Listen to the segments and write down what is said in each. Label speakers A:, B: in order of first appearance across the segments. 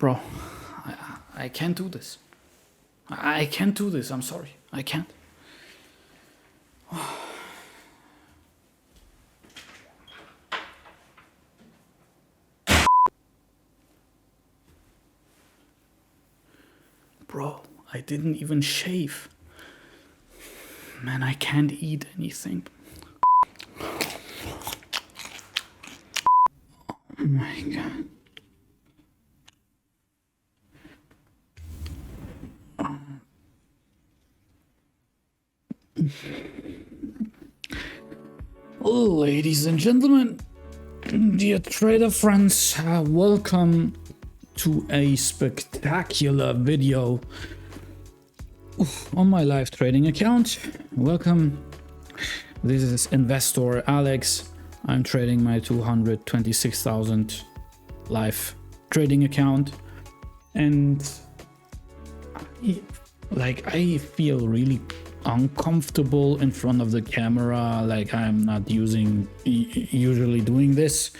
A: bro. I can't do this. I can't do this. I'm sorry. I can't. Bro, I didn't even shave. Man, I can't eat anything. Oh my god. Ladies and gentlemen, dear trader friends, welcome to a spectacular video on my live trading account. Welcome. This is investor Alex. I'm trading my 226,000 live trading account, and I feel really uncomfortable in front of the camera, like I'm not usually doing this.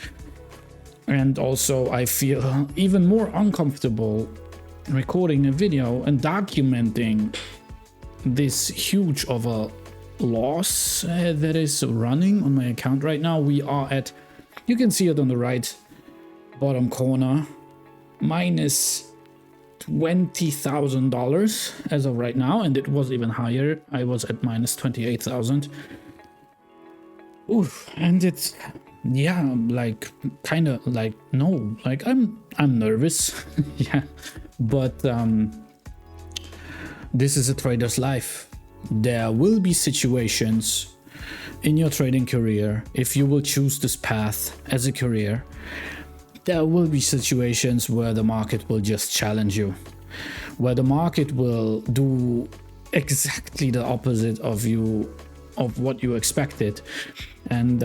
A: And also I feel even more uncomfortable recording a video and documenting this huge of a loss that is running on my account right now. We are at, you can see it on the right bottom corner, minus $20,000 as of right now, and it was even higher. I was at minus 28,000. Oof, and it's, yeah, like kind of like, no, like I'm nervous. Yeah, but this is a trader's life. There will be situations in your trading career, if you will choose this path as a career, there will be situations where the market will just challenge you, where the market will do exactly the opposite of what you expected. And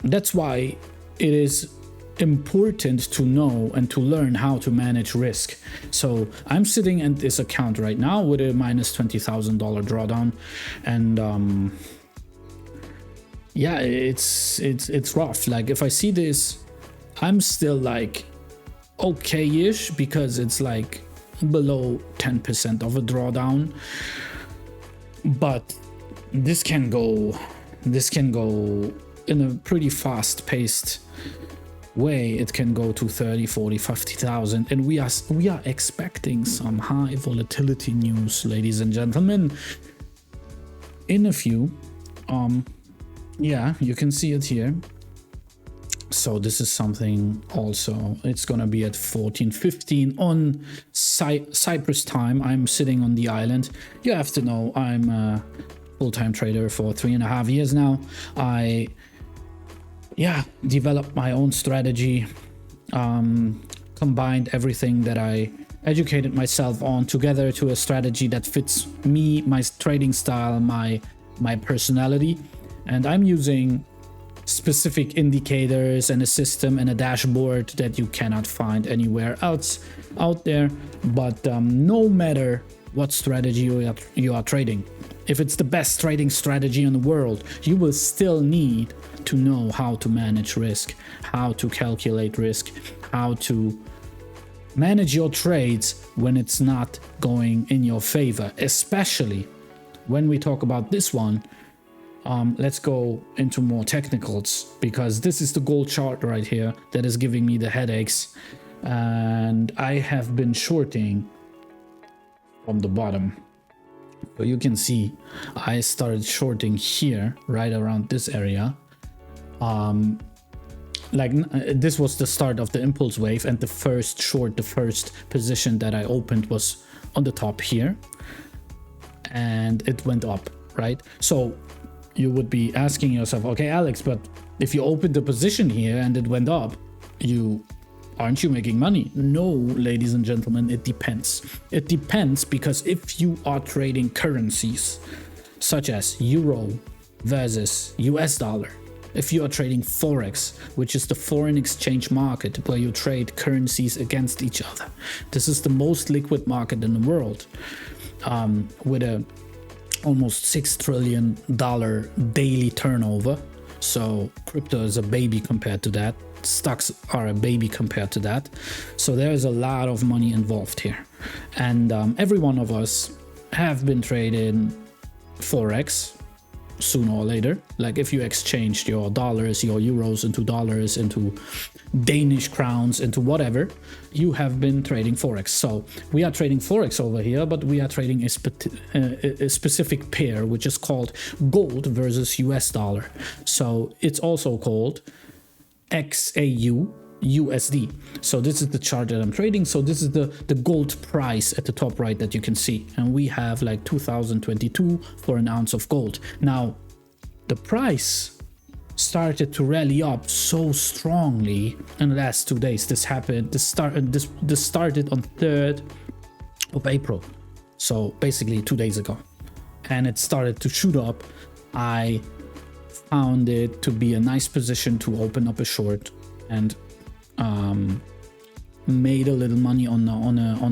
A: that's why it is important to know and to learn how to manage risk. So I'm sitting at this account right now with a minus $20,000 drawdown, and yeah, it's rough. Like if I see this, I'm still like okay-ish, because it's like below 10% of a drawdown, but this can go in a pretty fast-paced way. It can go to 30, 40, 50,000, and we are expecting some high volatility news, ladies and gentlemen, in a few. Yeah, you can see it here. So this is something also, it's gonna be at 14:15 on Cyprus time. I'm sitting on the island. You have to know I'm a full-time trader for 3.5 years now. I developed my own strategy, combined everything that I educated myself on together to a strategy that fits me, my trading style, my personality. And I'm using specific indicators and a system and a dashboard that you cannot find anywhere else out there. But no matter what strategy you are trading, if it's the best trading strategy in the world, you will still need to know how to manage risk, how to calculate risk, how to manage your trades when it's not going in your favor. Especially when we talk about this one, let's go into more technicals, because this is the gold chart right here that is giving me the headaches. And I have been shorting from the bottom. So you can see I started shorting here, right around this area. This was the start of the impulse wave, and the first short, the first position that I opened was on the top here, and it went up, right? So you would be asking yourself, okay, Alex, but if you opened the position here and it went up, aren't you making money? No, ladies and gentlemen, it depends. It depends, because if you are trading currencies such as euro versus US dollar, if you are trading forex, which is the foreign exchange market where you trade currencies against each other, this is the most liquid market in the world, with a almost $6 trillion daily turnover. So crypto is a baby compared to that. Stocks are a baby compared to that. So there's a lot of money involved here. And every one of us have been trading Forex sooner or later. Like if you exchanged your dollars, your euros into dollars, into Danish crowns, into whatever, you have been trading Forex. So we are trading Forex over here, but we are trading a specific pair, which is called gold versus US dollar. So it's also called XAU USD. So this is the chart that I'm trading. So this is the gold price at the top right that you can see. And we have like 2022 for an ounce of gold. Now, the price started to rally up so strongly in the last 2 days. This happened, this started on 3rd of April. So basically 2 days ago. And it started to shoot up. I found it to be a nice position to open up a short and made a little money on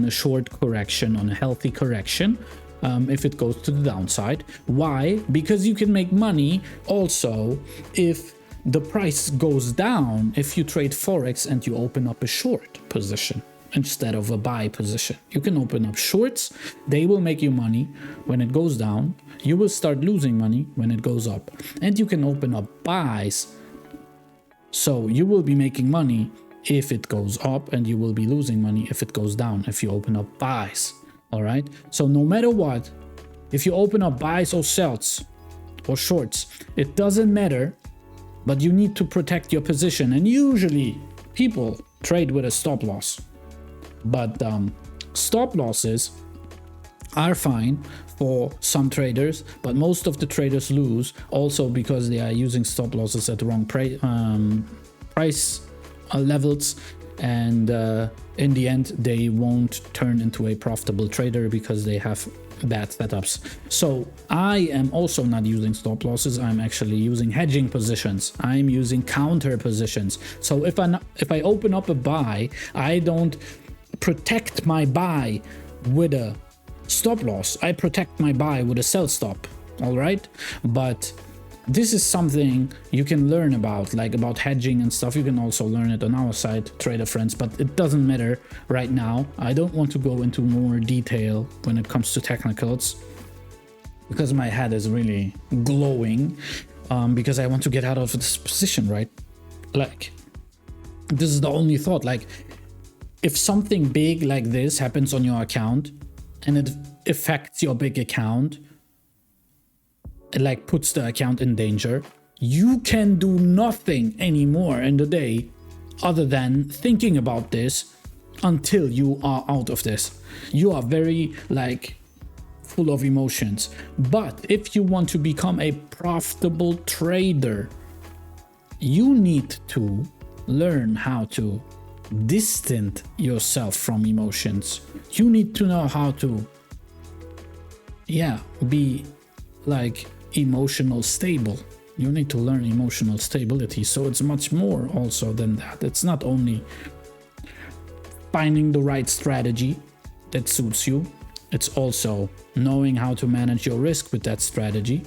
A: a short correction, on a healthy correction, if it goes to the downside. Why? Because you can make money also if the price goes down, if you trade Forex and you open up a short position instead of a buy position. You can open up shorts, they will make you money when it goes down. You will start losing money when it goes up. And you can open up buys, so you will be making money if it goes up, and you will be losing money if it goes down, if you open up buys. All right. So no matter what, if you open up buys or sells or shorts, it doesn't matter, but you need to protect your position. And usually people trade with a stop loss, but stop losses are fine for some traders, but most of the traders lose also because they are using stop losses at the wrong price levels, and in the end they won't turn into a profitable trader because they have bad setups. So I am also not using stop losses. I'm actually using hedging positions. I'm using counter positions. So if I open up a buy, I don't protect my buy with a stop loss. I protect my buy with a sell stop. All right, but this is something you can learn about, like about hedging and stuff. You can also learn it on our site, Traderfriends, but it doesn't matter right now. I don't want to go into more detail when it comes to technicals because my head is really glowing, because I want to get out of this position, right? Like, this is the only thought. Like, if something big like this happens on your account and it affects your big account, it like puts the account in danger, you can do nothing anymore in the day other than thinking about this until you are out of this. You are very like full of emotions. But if you want to become a profitable trader, you need to learn how to distance yourself from emotions. You need to know how to be like emotional stable. You need to learn emotional stability. So it's much more also than that. It's not only finding the right strategy that suits you, it's also knowing how to manage your risk with that strategy.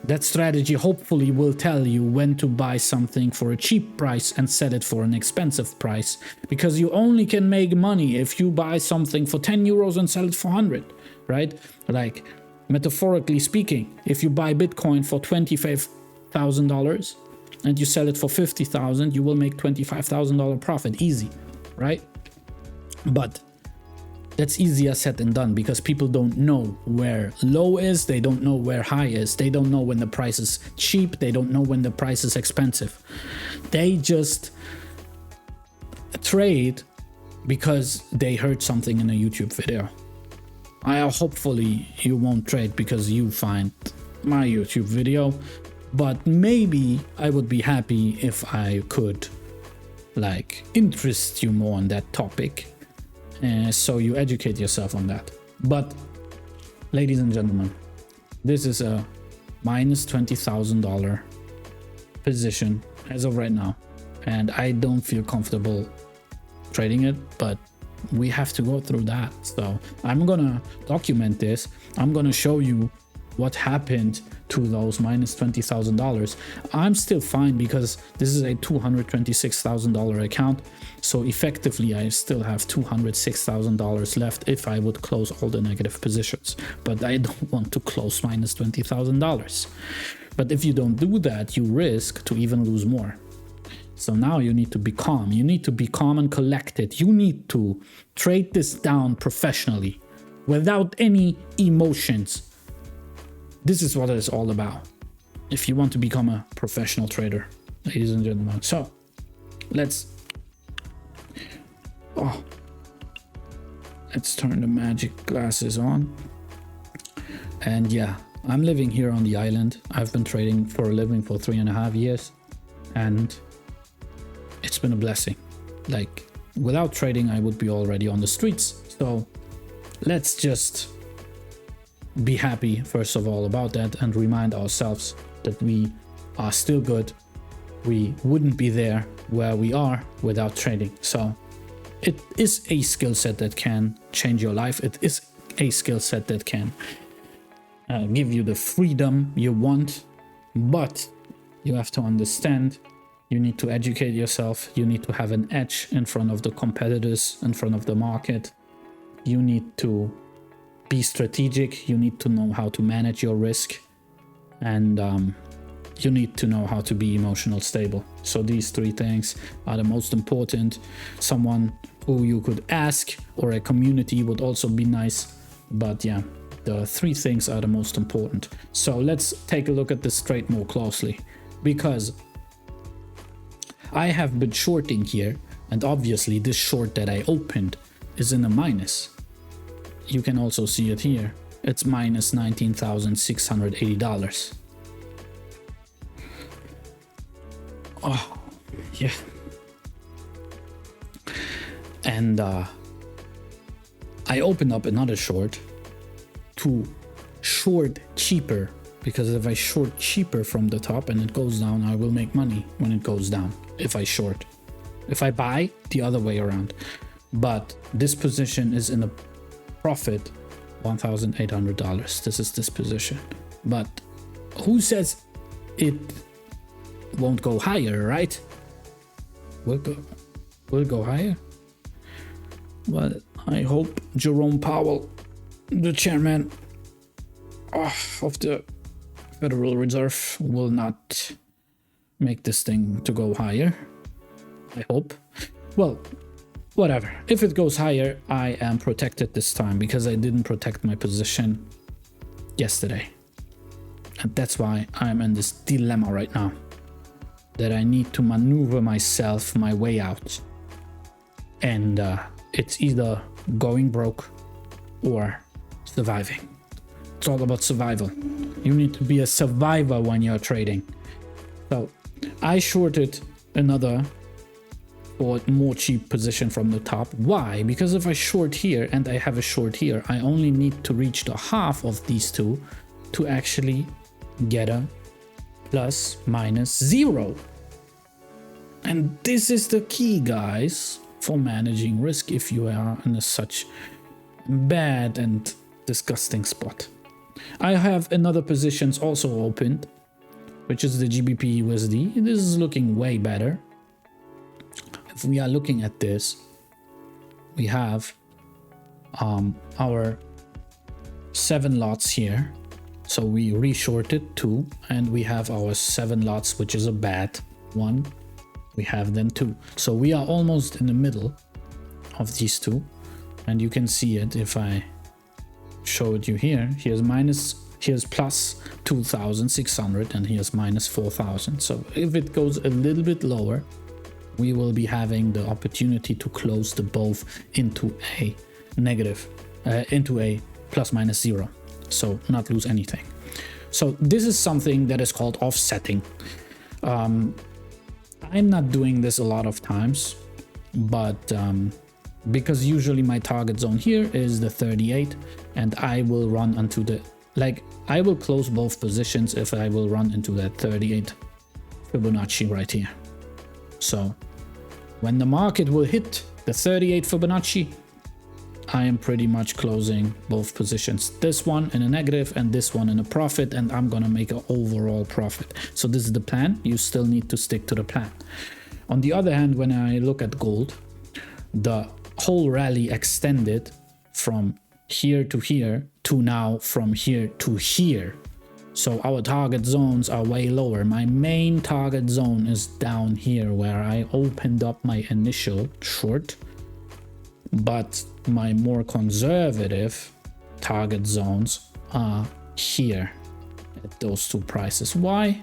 A: That strategy hopefully will tell you when to buy something for a cheap price and sell it for an expensive price, because you only can make money if you buy something for 10 euros and sell it for 100, right? Like, metaphorically speaking, if you buy Bitcoin for $25,000 and you sell it for $50,000, you will make $25,000 profit, easy, right? But that's easier said than done because people don't know where low is, they don't know where high is, they don't know when the price is cheap, they don't know when the price is expensive. They just trade because they heard something in a YouTube video. Hopefully you won't trade because you find my YouTube video, but maybe I would be happy if I could like interest you more on that topic, so you educate yourself on that. But ladies and gentlemen, this is a minus $20,000 position as of right now, and I don't feel comfortable trading it, but we have to go through that. So I'm gonna document this. I'm gonna show you what happened to those minus $20,000. I'm still fine because this is a $226,000 account. So effectively, I still have $206,000 left if I would close all the negative positions. But I don't want to close minus $20,000. But if you don't do that, you risk to even lose more. So now you need to be calm. You need to be calm and collected. You need to trade this down professionally without any emotions. This is what it is all about. If you want to become a professional trader, ladies and gentlemen. So let's turn the magic glasses on. And yeah, I'm living here on the island. I've been trading for a living for 3.5 years, and it's been a blessing. Like, without trading, I would be already on the streets. So let's just be happy, first of all, about that, and remind ourselves that we are still good. We wouldn't be there where we are without trading. So it is a skill set that can change your life. It is a skill set that can give you the freedom you want, but you have to understand, you need to educate yourself. You need to have an edge in front of the competitors, in front of the market. You need to be strategic. You need to know how to manage your risk, and you need to know how to be emotional stable. So these 3 things are the most important. Someone who you could ask, or a community would also be nice, but yeah, the 3 things are the most important. So let's take a look at this trade more closely, because I have been shorting here, and obviously this short that I opened is in a minus. You can also see it here. It's minus $19,680. Oh, yeah. And I opened up another short to short cheaper, because if I short cheaper from the top and it goes down, I will make money when it goes down if I short. If I buy, the other way around. But this position is in a profit, $1,800. This is this position. But who says it won't go higher, right? Will go higher? Well, I hope Jerome Powell, the chairman of the Federal Reserve, will not make this thing to go higher. I hope. Well, whatever. If it goes higher, I am protected this time, because I didn't protect my position yesterday. And that's why I'm in this dilemma right now, that I need to maneuver myself my way out. And it's either going broke or surviving. It's all about survival. You need to be a survivor when you're trading. So I shorted another or more cheap position from the top. Why? Because if I short here and I have a short here, I only need to reach the half of these two to actually get a plus minus 0. And this is the key, guys, for managing risk if you are in a such bad and disgusting spot. I have another positions also opened, which is the GBP USD. This is looking way better. If we are looking at this, we have our 7 lots here. So we reshorted 2, and we have our 7 lots, which is a bad one. We have then 2. So we are almost in the middle of these 2. And you can see it if I show it you here. Here's plus 2,600 and here's minus 4,000. So if it goes a little bit lower, we will be having the opportunity to close the both into a negative, into a plus minus 0. So not lose anything. So this is something that is called offsetting. I'm not doing this a lot of times, but because usually my target zone here is the 38, and I will run onto the, I will close both positions if I will run into that 38 Fibonacci right here. So when the market will hit the 38 Fibonacci, I am pretty much closing both positions. This one in a negative and this one in a profit, and I'm gonna make an overall profit. So this is the plan. You still need to stick to the plan. On the other hand, when I look at gold, the whole rally extended from here to here to now from here to here. So our target zones are way lower. My main target zone is down here where I opened up my initial short, but my more conservative target zones are here at those two prices. Why?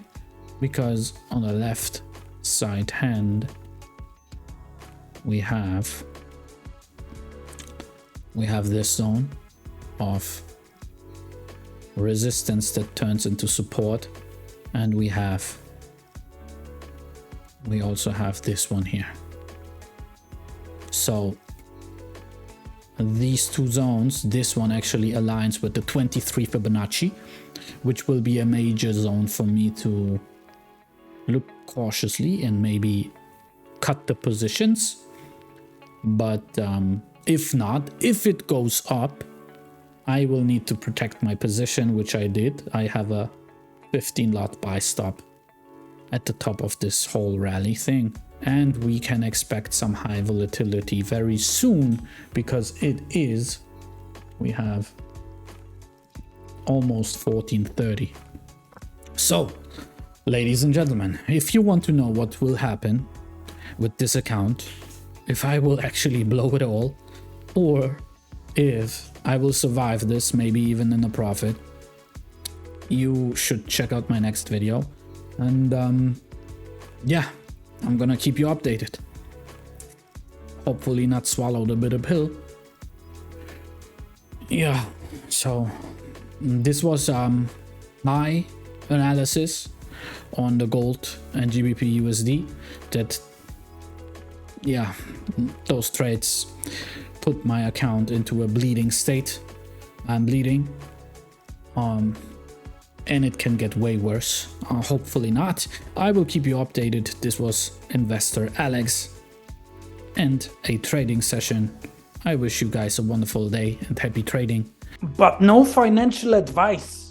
A: Because on the left side hand we have this zone of resistance that turns into support, and we also have this one here. So these two zones, this one actually aligns with the 23 Fibonacci, which will be a major zone for me to look cautiously and maybe cut the positions. But if not, if it goes up, I will need to protect my position, which I did. I have a 15 lot buy stop at the top of this whole rally thing. And we can expect some high volatility very soon, because we have almost 1430. So, ladies and gentlemen, if you want to know what will happen with this account, if I will actually blow it all, or if I will survive this, maybe even in a profit, you should check out my next video. And yeah, I'm gonna keep you updated. Hopefully not swallow the bitter pill. Yeah, so this was my analysis on the gold and GBP USD. That, yeah, those trades put my account into a bleeding state. I'm bleeding. And it can get way worse. Hopefully not. I will keep you updated. This was Investor Alex and a trading session. I wish you guys a wonderful day and happy trading.
B: But no financial advice.